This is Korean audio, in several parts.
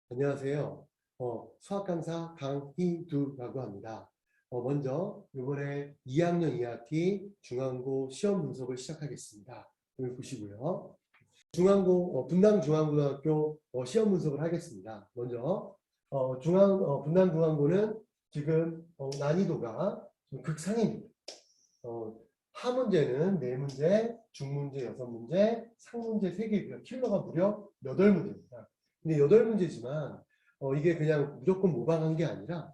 안녕하세요. 수학 강사 강희두라고 합니다. 먼저 이번에 2학년 2학기 중앙고 시험 분석을 시작하겠습니다. 여기 보시고요. 분당 중앙고등학교 시험 분석을 하겠습니다. 먼저 분당 중앙고는 지금 난이도가 좀 극상입니다. 하 문제는 4문제, 중문제 6문제, 상문제 3개고요. 킬러가 무려 8문제입니다. 근데 8문제지만 이게 그냥 무조건 모방한 게 아니라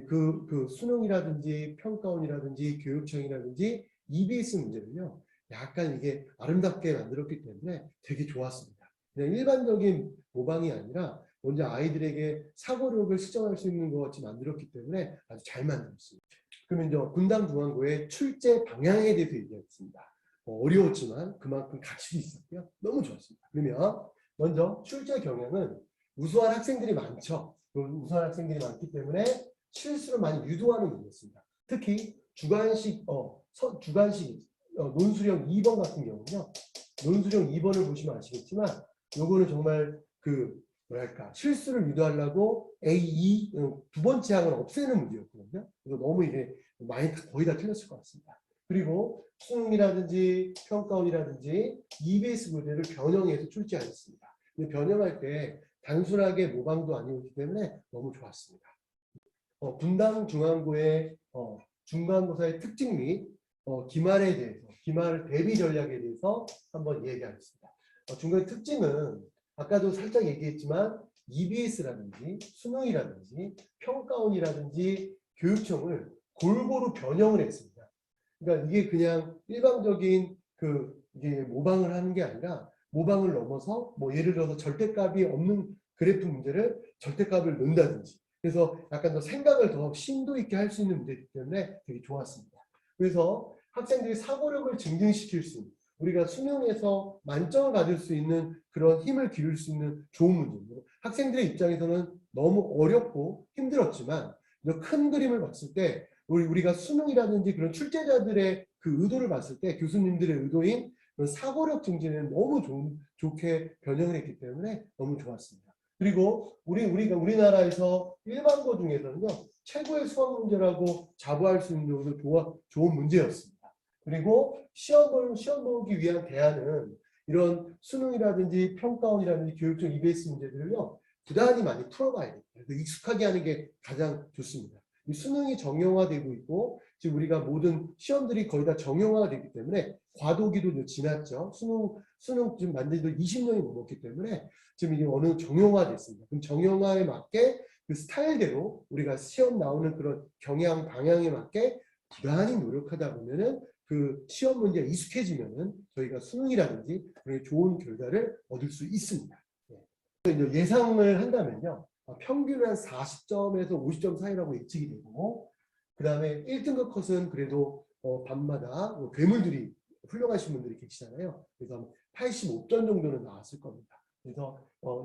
그 수능이라든지 평가원이라든지 교육청이라든지 EBS 문제를요. 약간 이게 아름답게 만들었기 때문에 되게 좋았습니다. 그냥 일반적인 모방이 아니라 먼저 아이들에게 사고력을 시정할 수 있는 것 같이 만들었기 때문에 아주 잘 만들었습니다. 그러면 이제 분당 중앙고의 출제 방향에 대해서 얘기하겠습니다. 어려웠지만 그만큼 가치도 있었고요. 너무 좋았습니다. 그러면 먼저 출제 경향은 우수한 학생들이 많죠. 우수한 학생들이 많기 때문에 실수를 많이 유도하는 문제였습니다. 특히 주관식 논술형 2번 같은 경우는요. 논술형 2번을 보시면 아시겠지만 요거는 정말 뭐랄까 실수를 유도하려고 A2 두 번째 항을 없애는 문제였거든요. 그래서 너무 이게 많이 거의 다 틀렸을 것 같습니다. 그리고 수능이라든지 평가원이라든지 EBS 문제를 변형해서 출제하였습니다. 근데 변형할 때 단순하게 모방도 아니었기 때문에 너무 좋았습니다. 분당 중앙고의 중간고사의 특징 및 기말에 대해서, 기말 대비 전략에 대해서 한번 얘기하겠습니다. 중간 특징은 아까도 살짝 얘기했지만 EBS라든지 수능이라든지 평가원이라든지 교육청을 골고루 변형을 했습니다. 그러니까 이게 그냥 일방적인 이게 모방을 하는 게 아니라 모방을 넘어서 뭐 예를 들어서 절대값이 없는 그래프 문제를 절대값을 넣는다든지 그래서 약간 더 생각을 더 심도 있게 할 수 있는 문제이기 때문에 되게 좋았습니다. 그래서 학생들이 사고력을 증진시킬 수 있는 우리가 수능에서 만점을 받을 수 있는 그런 힘을 기를 수 있는 좋은 문제입니다. 학생들의 입장에서는 너무 어렵고 힘들었지만 큰 그림을 봤을 때 우리가 수능이라든지 그런 출제자들의 그 의도를 봤을 때 교수님들의 의도인 그런 사고력 증진에 너무 좋게 변형을 했기 때문에 너무 좋았습니다. 그리고 우리나라에서 일반고 중에서는요 최고의 수학 문제라고 자부할 수 있는 정도로 좋은 문제였습니다. 그리고 시험 보기 위한 대안은 이런 수능이라든지 평가원이라든지 교육청 EBS 문제들을요 부단히 많이 풀어봐야 됩니다. 익숙하게 하는 게 가장 좋습니다. 이 수능이 정형화되고 있고 지금 우리가 모든 시험들이 거의 다 정형화되기 때문에 과도기도 지났죠. 수능 지금 만든 지 20년이 넘었기 때문에 지금 이게 어느 정형화됐습니다. 그럼 정형화에 맞게 그 스타일대로 우리가 시험 나오는 그런 경향 방향에 맞게 부단히 노력하다 보면은 그 시험 문제가 익숙해지면은 저희가 수능이라든지 좋은 결과를 얻을 수 있습니다. 예상을 한다면요. 평균 한 40점에서 50점 사이라고 예측이 되고 그 다음에 1등급 컷은 그래도 밤마다 괴물들이 훌륭하신 분들이 계시잖아요. 그래서 85점 정도는 나왔을 겁니다. 그래서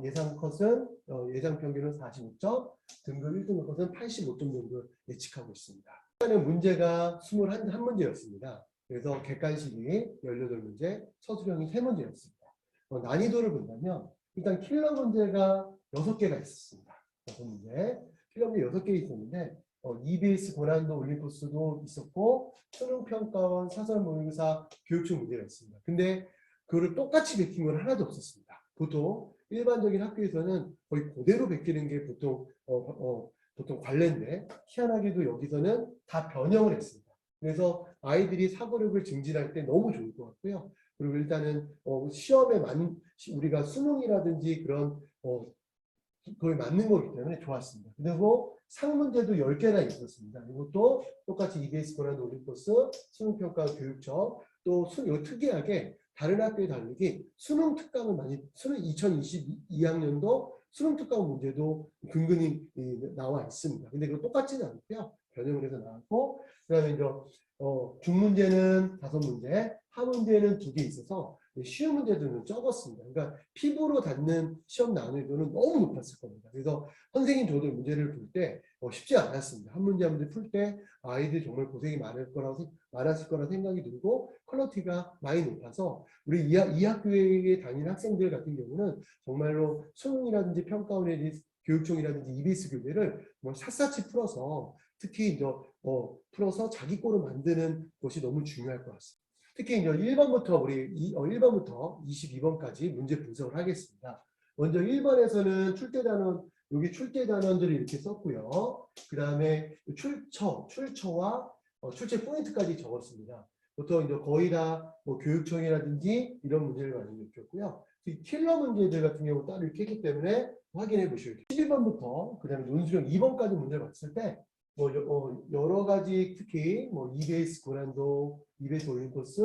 예상 컷은 예상 평균은 45점, 등급 1등급 컷은 85점 정도 예측하고 있습니다. 일단은 문제가 21문제였습니다. 그래서 객관식이 18문제, 서술형이 3문제였습니다. 난이도를 본다면 일단 킬러 문제가 6개가 있었습니다. 6문제. 킬러 문제 6개 있었는데 EBS 고난도 올림포스도 있었고 수능평가원 사설모의고사 교육청 문제가 있습니다. 근데 그거를 똑같이 베낀 건 하나도 없었습니다. 보통 일반적인 학교에서는 거의 그대로 베끼는 게 보통 관례인데 희한하게도 여기서는 다 변형을 했습니다. 그래서 아이들이 사고력을 증진할 때 너무 좋을 것 같고요. 그리고 일단은 시험에 우리가 수능이라든지 그런 거에 맞는 거기 때문에 좋았습니다. 그리고 상문제도 10개나 있었습니다. 이것도 똑같이 EBS 고난 올림포스, 수능평가 교육청, 또 특이하게 다른 학교에 다르게 수능 특강을 수능 2022학년도 수능 특강 문제도 근근히 나와 있습니다. 근데 그거 똑같지는 않고요. 변형을 해서 나왔고, 그 다음에 이제 중문제는 5문제, 하문제는 2개 있어서 쉬운 문제들은 적었습니다. 그러니까 피부로 닿는 시험 난이도는 너무 높았을 겁니다. 그래서 선생님 저도 문제를 풀 때 쉽지 않았습니다. 한 문제 한 문제 풀 때 아이들이 정말 고생이 많았을 거라 생각이 들고 퀄리티가 많이 높아서 우리 이 학교에 다니는 학생들 같은 경우는 정말로 수능이라든지 평가원에 교육청이라든지 EBS 교재를 뭐 샅샅이 풀어서 특히 이제 풀어서 자기 거로 만드는 것이 너무 중요할 것 같습니다. 특히 이제 1번부터 1번부터 22번까지 문제 분석을 하겠습니다. 먼저 1번에서는 출제단원, 여기 출제단원들을 이렇게 썼고요. 그 다음에 출처와 출제 포인트까지 적었습니다. 보통 이제 거의 다 뭐 교육청이라든지 이런 문제를 많이 느꼈고요. 이 킬러 문제들 같은 경우 따로 이렇게 했기 때문에 확인해 보시면 11번부터 그 다음에 논술형 2번까지 문제를 봤을 때 뭐 여러 가지 특히 뭐 EBS 고난도, EBS 올림포스,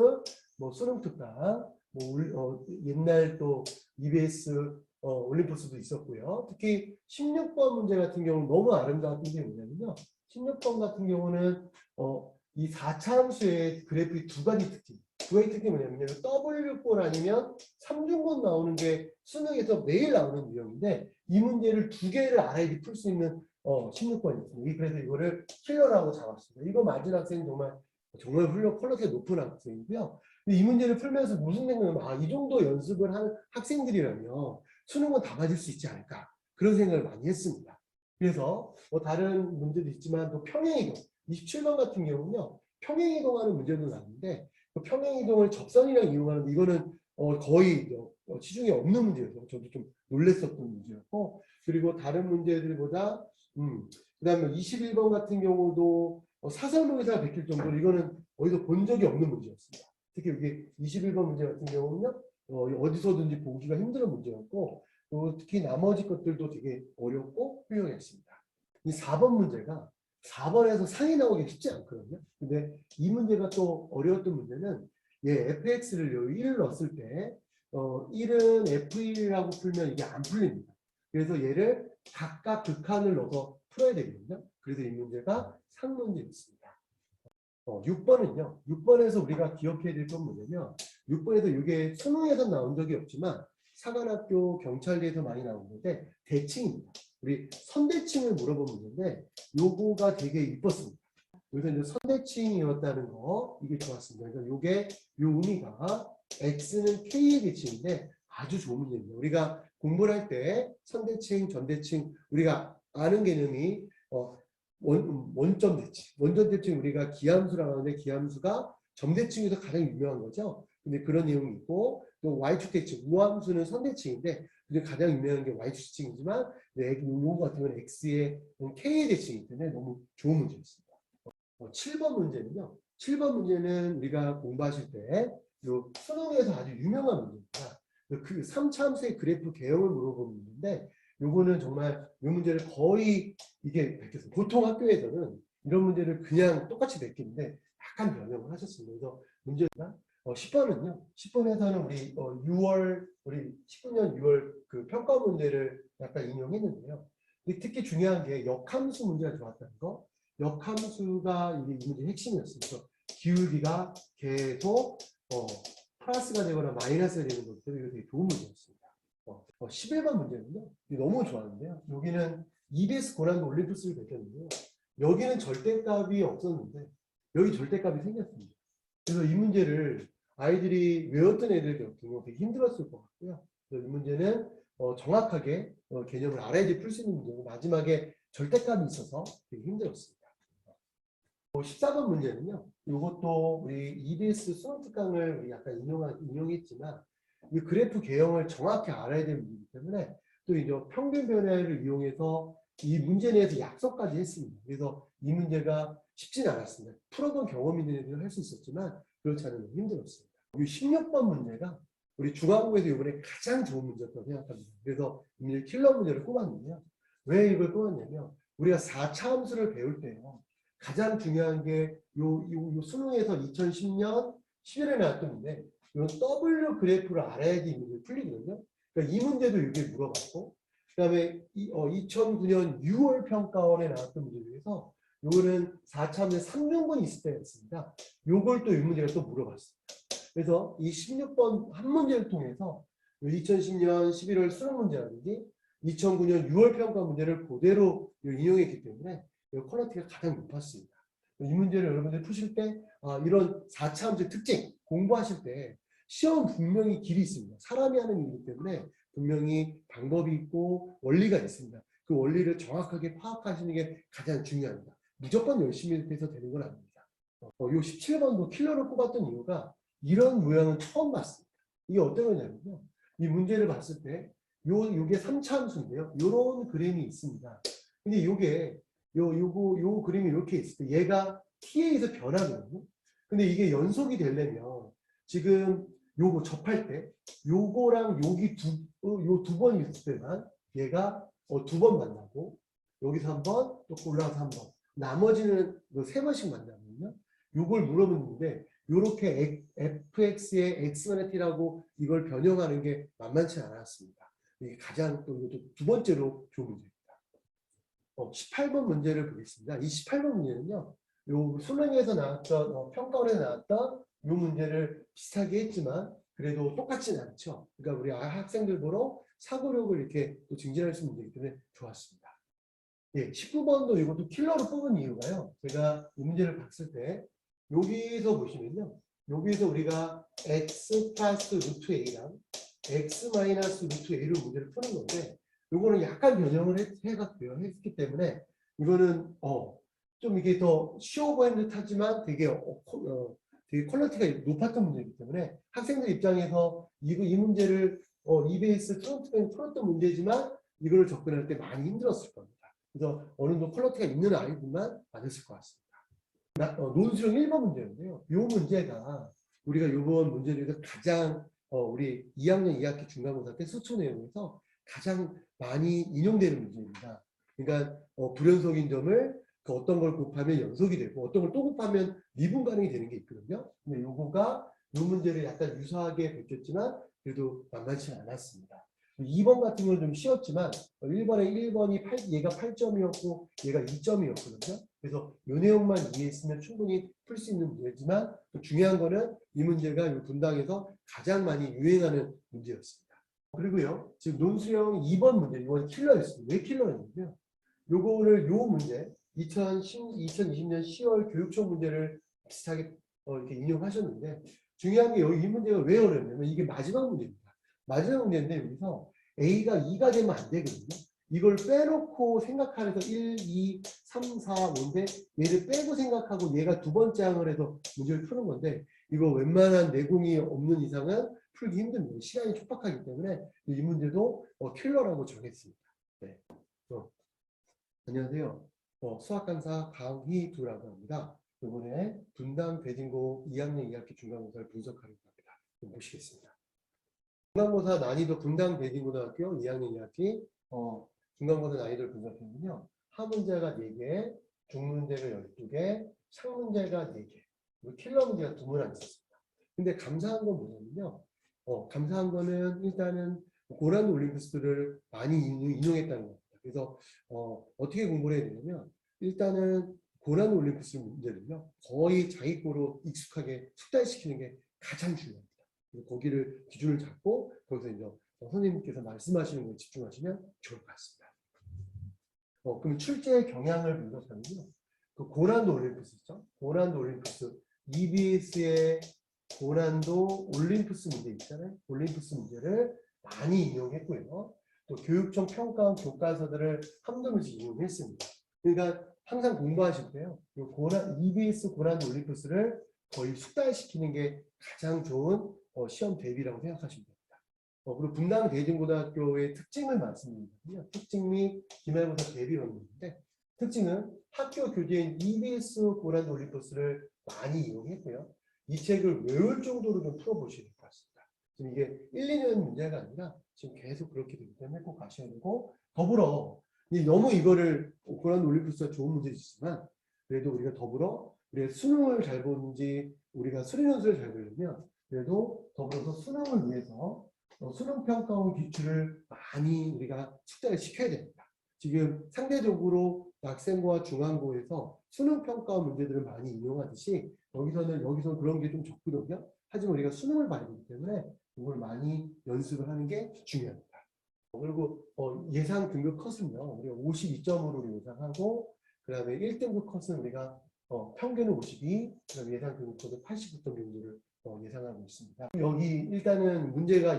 뭐 수능 특강, 뭐 옛날 또 EBS 올림포스도 있었고요. 특히 16번 문제 같은 경우는 너무 아름다웠던 게 뭐냐면요. 16번 같은 경우는 이 4차 함수의 그래프의 두 가지 특징이 뭐냐면요. W권 아니면 3중권 나오는 게 수능에서 매일 나오는 유형인데 이 문제를 두 개를 알아야지 풀 수 있는 16번이었습니다. 그래서 이거를 킬러라고 잡았습니다. 이거 맞은 학생은 정말 퀄리티가 높은 학생이고요. 근데 이 문제를 풀면서 무슨 생각을 이 정도 연습을 한 학생들이라면 수능은 다 맞을 수 있지 않을까 그런 생각을 많이 했습니다. 그래서 다른 문제도 있지만 또 평행이동 27번 같은 경우는요. 평행이동하는 문제도 나왔는데 그 평행이동을 접선이랑 이용하는데 이거는 거의 시중에 없는 문제여서 저도 좀 놀랬었던 문제였고 그리고 다른 문제들보다 그 다음에 21번 같은 경우도 사설모의사가 베낄 정도로 이거는 어디서 본 적이 없는 문제였습니다. 특히 여기 21번 문제 같은 경우는요. 어디서든지 보기가 힘든 문제였고 또 특히 나머지 것들도 되게 어렵고 훌륭했습니다. 이 4번 문제가 4번에서 상이 나오기 쉽지 않거든요. 근데 이 문제가 또 어려웠던 문제는 fx를 1을 넣었을 때 1은 f1이라고 풀면 이게 안 풀립니다. 그래서 얘를 각각 극한을 넣어서 풀어야 되거든요. 그래서 이 문제가 상문제였습니다. 6번은요. 6번에서 우리가 기억해야 될 건 뭐냐면 6번에서 이게 수능에서 나온 적이 없지만 사관학교 경찰대에서 많이 나온 건데 대칭입니다. 우리 선대칭을 물어본 문제인데 요거가 되게 이뻤습니다. 그래서 이제 선대칭이었다는 거 이게 좋았습니다. 그러니까 요게 요 의미가 x는 k의 대칭인데 아주 좋은 문제입니다. 우리가 공부를 할 때 선대칭, 전대칭 우리가 아는 개념이 원점 대칭. 원점 대칭 우리가 기함수라고 하는데 기함수가 점대칭에서 가장 유명한 거죠. 근데 그런 내용이 있고 또 y축 대칭, 우함수는 선대칭인데 근데 가장 유명한 게 y축 대칭이지만 요거 같은 경우는 x의 k의 대칭이기 때문에 너무 좋은 문제였습니다. 7번 문제는요. 7번 문제는 우리가 공부하실 때 요 수능에서 아주 유명한 문제입니다. 그 3차 함수의 그래프 개형을 물어보는 문제인데 요거는 정말 이 문제를 거의 이게 베꼈어요. 보통 학교에서는 이런 문제를 그냥 똑같이 베끼는데 약간 변형을 하셨습니다. 그래서 문제가 10번은요. 10번에서는 우리 6월 우리 19년 6월 그 평가 문제를 약간 인용했는데요. 특히 중요한 게 역함수 문제가 들어왔다는 거. 역함수가 이게 이 문제의 핵심이었습니다. 기울기가 계속 플러스가 되거나 마이너스가 되는 것들 이거 되게 좋은 문제였습니다. 11번 문제는요. 너무 좋았는데요. 여기는 EBS 고난도 올림푸스를 베꼈는데요. 여기는 절대값이 없었는데 여기 절대값이 생겼습니다. 그래서 이 문제를 아이들이 외웠던 애들 같은 경우 되게 힘들었을 것 같고요. 그래서 이 문제는 정확하게 개념을 알아야지 풀 수 있는 문제고 마지막에 절대값이 있어서 되게 힘들었습니다. 14번 문제는요. 이것도 우리 EBS 수능 특강을 우리 약간 인용했지만 이 그래프 개형을 정확히 알아야 되는 문제이기 때문에 또 이제 평균 변화를 이용해서 이 문제 내에서 약속까지 했습니다. 그래서 이 문제가 쉽지는 않았습니다. 풀어본 경험 있는 애들은 할 수 있었지만 그렇지 않으면 힘들었습니다. 이 16번 문제가 우리 중앙부에서 이번에 가장 좋은 문제였다고 생각합니다. 그래서 이 문제 킬러 문제를 꼽았는데요. 왜 이걸 꼽았냐면 우리가 4차 함수를 배울 때요. 가장 중요한 게 요 수능에서 2010년 11월에 나왔던 문제 이런 W 그래프를 알아야지 이 문제 풀리거든요. 그러니까 이 문제도 이게 물어봤고 그다음에 2009년 6월 평가원에 나왔던 문제 중에서 요거는 4차 함수 3중분이 있을 때였습니다. 요걸 또 이 문제가 또 물어봤습니다. 그래서 이 16번 한 문제를 통해서 2010년 11월 수능 문제라든지 2009년 6월 평가 문제를 그대로 인용했기 때문에 퀄리티가 가장 높았습니다. 이 문제를 여러분들 푸실 때 이런 4차 함수 특징 공부하실 때 시험 분명히 길이 있습니다. 사람이 하는 일이기 때문에 분명히 방법이 있고 원리가 있습니다. 그 원리를 정확하게 파악하시는 게 가장 중요합니다. 무조건 열심히 해서 되는 건 아닙니다. 요 17번도 킬러를 뽑았던 이유가 이런 모양은 처음 봤습니다. 이게 어떤 거냐면요. 이 문제를 봤을 때 요게 3차 함수인데요. 요런 그림이 있습니다. 근데 요 그림이 이렇게 있을 때 얘가 t에 의해서 변하거든요. 근데 이게 연속이 되려면 지금 요거 접할 때 요거랑 여기 요 두 번이 있을 때만 얘가 두 번 만나고 여기서 한 번, 또 올라가서 한 번. 나머지는 세 번씩 만나거든요. 요걸 물어보는데 요렇게 fx의 x만의 t라고 이걸 변형하는 게 만만치 않았습니다. 이게 가장 또 두 번째로 좋은 문제입니다. 18번 문제를 보겠습니다. 이 18번 문제는요. 요 수능에서 나왔던 평가원에서 나왔던 이 문제를 비슷하게 했지만 그래도 똑같지는 않죠. 그러니까 우리 학생들 보러 사고력을 이렇게 또 증진할 수 있는 문제이기 때문에 좋았습니다. 예, 19번도 이것도 킬러로 뽑은 이유가요. 제가 이 문제를 봤을 때 여기서 보시면요. 여기서 우리가 x 플러스 루트 a랑 x 마이너스 루트 a로 문제를 푸는 건데 요거는 약간 변형을 했기 때문에 이거는 좀 이게 더 쉬워 보이는 듯 하지만 되게 되게 퀄리티가 높았던 문제이기 때문에 학생들 입장에서 이 문제를 EBS 프론트맨 풀었던 문제지만 이걸 접근할 때 많이 힘들었을 겁니다. 그래서 어느 정도 퀄리티가 있는 아이들만 맞았을 것 같습니다. 논술형 1번 문제인데요. 이 문제가 우리가 이번 문제 중에서 가장 우리 2학년 2학기 중간고사 때 수초 내용에서 가장 많이 인용되는 문제입니다. 그러니까 불연속인 점을 그 어떤 걸 곱하면 연속이 되고 어떤 걸 또 곱하면 미분 가능이 되는 게 있거든요. 근데 요거가 이 문제를 약간 유사하게 베꼈지만 그래도 만만치 않았습니다. 2번 같은 경우는 좀 쉬웠지만 1번이 얘가 8점이었고 얘가 2점이었거든요. 그래서 이 내용만 이해했으면 충분히 풀 수 있는 문제지만 또 중요한 거는 이 문제가 이 분당에서 가장 많이 유행하는 문제였습니다. 그리고요. 지금 논술형 2번 문제, 이건 킬러였습니다. 왜 킬러였냐면요. 요거를 요 문제 2020년 10월 교육청 문제를 비슷하게 이렇게 인용하셨는데 중요한 게 여기 이 문제가 왜 어렵냐면 이게 마지막 문제입니다. 마지막 문제인데 여기서 A가 2가 되면 안 되거든요. 이걸 빼놓고 생각하면서 1, 2, 3, 4, 5인데 얘를 빼고 생각하고 얘가 두 번째 항을 해서 문제를 푸는 건데 이거 웬만한 내공이 없는 이상은 풀기 힘듭니다. 시간이 촉박하기 때문에 이 문제도 킬러라고 정했습니다. 네. 안녕하세요. 수학 강사 강희두라고 합니다. 이번에 분당 대진고 2학년 2학기 중간고사를 분석하려고 합니다. 좀 보시겠습니다. 중간고사 난이도 분당 대진고등학교 2학년 2학기 중간고사 난이도를 분석했는데요. 하문제가 4개, 중문제가 12개, 상문제가 4개, 그리고 킬러 문제가 2문항 있었습니다. 근데 감사한 건 뭐냐면요. 감사한 거는 일단은 고난도 올림피스를 많이 인용했다는 겁니다. 그래서 어떻게 공부를 해야 되냐면 일단은 고난도 올림피스 문제를요. 거의 자기 거로 익숙하게 숙달시키는 게 가장 중요합니다. 거기를 기준을 잡고 거기서 이제 선생님께서 말씀하시는 거에 집중하시면 좋을 것 같습니다. 그럼 출제 경향을 분석하면요. 그 고난도 올림피스 있죠? 고난도 올림피스 EBS의 고난도 올림피스 문제 있잖아요. 올림피스 문제를 많이 인용했고요. 또 교육청 평가원 교과서들을 한두 번씩 인용했습니다. 그러니까 항상 공부하실 때요. EBS 고난도 올림피스를 거의 숙달시키는 게 가장 좋은 시험 대비라고 생각하시면 됩니다. 그리고 분당 대진고등학교의 특징을 말씀드리거든요. 특징 및 기말고사 대비원인데 특징은 학교 교재인 EBS 고난도 올림피스를 많이 이용했고요. 이 책을 외울 정도로 좀 풀어보셔야 될 것 같습니다. 지금 이게 1, 2년 문제가 아니라 지금 계속 그렇게 되기 때문에 꼭 가셔야 되고 더불어 너무 이거를 고난도 올림피스가 좋은 문제지만 그래도 우리가 더불어 우리가 수능을 잘 보는지 우리가 수리연수를 잘 보려면 그래도 더불어서 수능을 위해서 수능평가원 기출을 많이 우리가 숙달을 시켜야 됩니다. 지금 상대적으로 학생고와 중앙고에서 수능평가원 문제들을 많이 이용하듯이 여기서 그런 게 좀 적거든요. 하지만 우리가 수능을 봐야 되기 때문에 이걸 많이 연습을 하는 게 중요합니다. 그리고 예상 등급 컷은요. 우리가 52점으로 예상하고 그 다음에 1등급 컷은 우리가 평균은 52, 그다음에 예상 등급 컷은 89점 정도를 예상하고 있습니다. 여기 일단은 문제가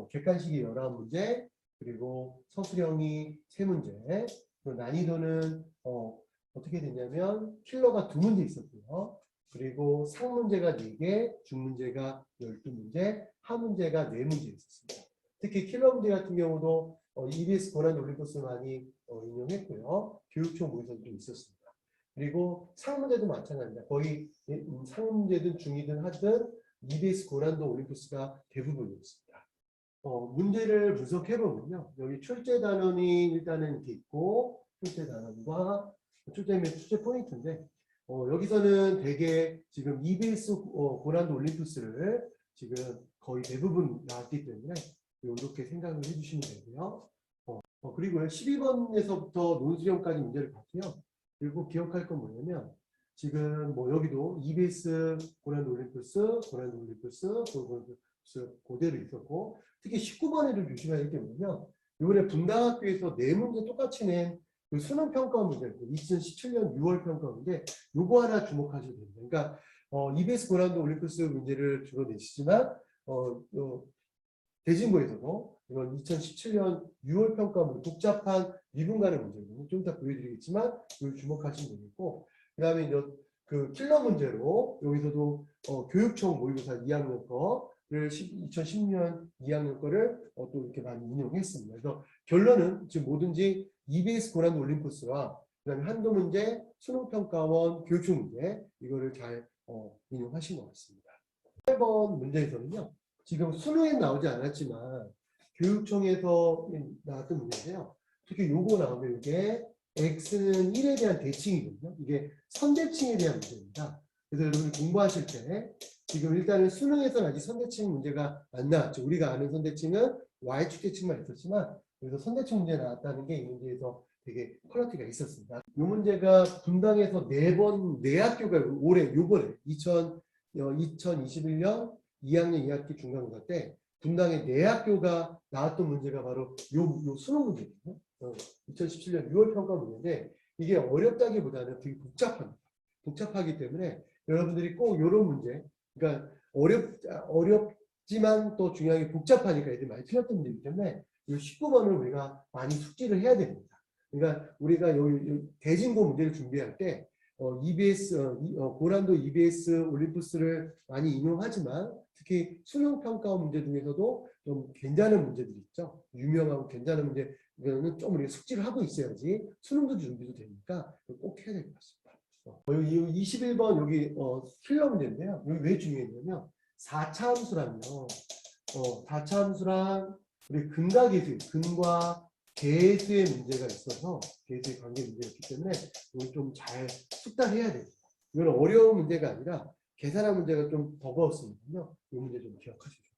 객관식이 19문제, 그리고 서술형이 3문제, 그리고 난이도는 어떻게 됐냐면 킬러가 2문제 있었고요. 그리고 상문제가 4개, 중문제가 12문제, 하문제가 4문제 있었습니다. 특히 킬러 문제 같은 경우도 EBS 고난 올림포스 많이 인용했고요. 교육청 모의서도 좀 있었습니다. 그리고 상문제도 마찬가지입니다. 거의 상문제든 중이든 하든 EBS 고난도 올림포스가 대부분이었습니다. 문제를 분석해보면요. 여기 출제 단원이 일단은 이렇게 있고, 출제 단원과 출제 포인트인데, 여기서는 대개 지금 EBS 고난도 올림푸스를 지금 거의 대부분 나왔기 때문에 이렇게 생각을 해주시면 되고요. 그리고 12번에서부터 논술형까지 문제를 봤고요. 그리고 기억할 건 뭐냐면 지금 뭐 여기도 EBS 고난도 올림푸스, 고난도 올림푸스, 그대로 있었고 특히 19번에를 조심해야 되기 때문에요. 이번에 분당학교에서 4문제 똑같이 낸 그 수능 평가 문제, 2017년 6월 평가 문제, 요거 하나 주목하셔도 됩니다. 그러니까 EBS 고난도 올림푸스 문제를 주로 내시지만 대진고에서도 이건 2017년 6월 평가 문제, 복잡한 미분간의 문제고 좀 이따 보여드리겠지만 이걸 주목하시면 되겠고, 그다음에 이제 그 킬러 문제로 여기서도 교육청 모의고사 2학년 거를 2016년 2학년 거를 또 이렇게 많이 인용했습니다. 그래서 결론은 지금 뭐든지 EBS 고난도 올림푸스와 그다음에 한도 문제, 수능평가원, 교육청 문제 이거를 잘 인용하신 것 같습니다. 8번 문제에서는요. 지금 수능에 나오지 않았지만 교육청에서 나왔던 문제인데요. 특히 요거 나오면 이게 X는 1에 대한 대칭이거든요. 이게 선대칭에 대한 문제입니다. 그래서 여러분이 공부하실 때 지금 일단은 수능에서는 아직 선대칭 문제가 안 나왔죠. 우리가 아는 선대칭은 Y축 대칭만 있었지만 그래서 선대칭 문제 나왔다는 게 이 문제에서 되게 퀄리티가 있었습니다. 이 문제가 분당에서 4번, 4학교가 올해 요번에 2021년 2학년 2학기 중간고사 때 분당의 4학교가 나왔던 문제가 바로 요 수능 문제거든요. 2017년 6월 평가 문제인데 이게 어렵다기보다는 되게 복잡합니다. 복잡하기 때문에 여러분들이 꼭 이런 문제, 그러니까 어렵지만 또 중요하게 복잡하니까 애들이 많이 틀렸던 문제이기 때문에 이 19번을 우리가 많이 숙지를 해야 됩니다. 그러니까 우리가 여기 대진고 문제를 준비할 때 EBS, 고난도 EBS 올림푸스를 많이 인용하지만 특히 수능평가 문제 중에서도 좀 괜찮은 문제들이 있죠. 유명하고 괜찮은 문제는 좀 우리가 숙지를 하고 있어야지 수능도 준비도 되니까 꼭 해야 될 것 같습니다. 여기 21번 여기 킬러 문제인데요. 여기 왜 중요했냐면 4차 함수랑요. 4차 함수랑 우리 근과 계수, 근과 계수의 문제가 있어서 계수의 관계 문제가 있기 때문에 이걸 좀 잘 숙달해야 됩니다. 이건 어려운 문제가 아니라 계산한 문제가 좀 버거웠으니까요. 이 문제 좀 기억하시죠.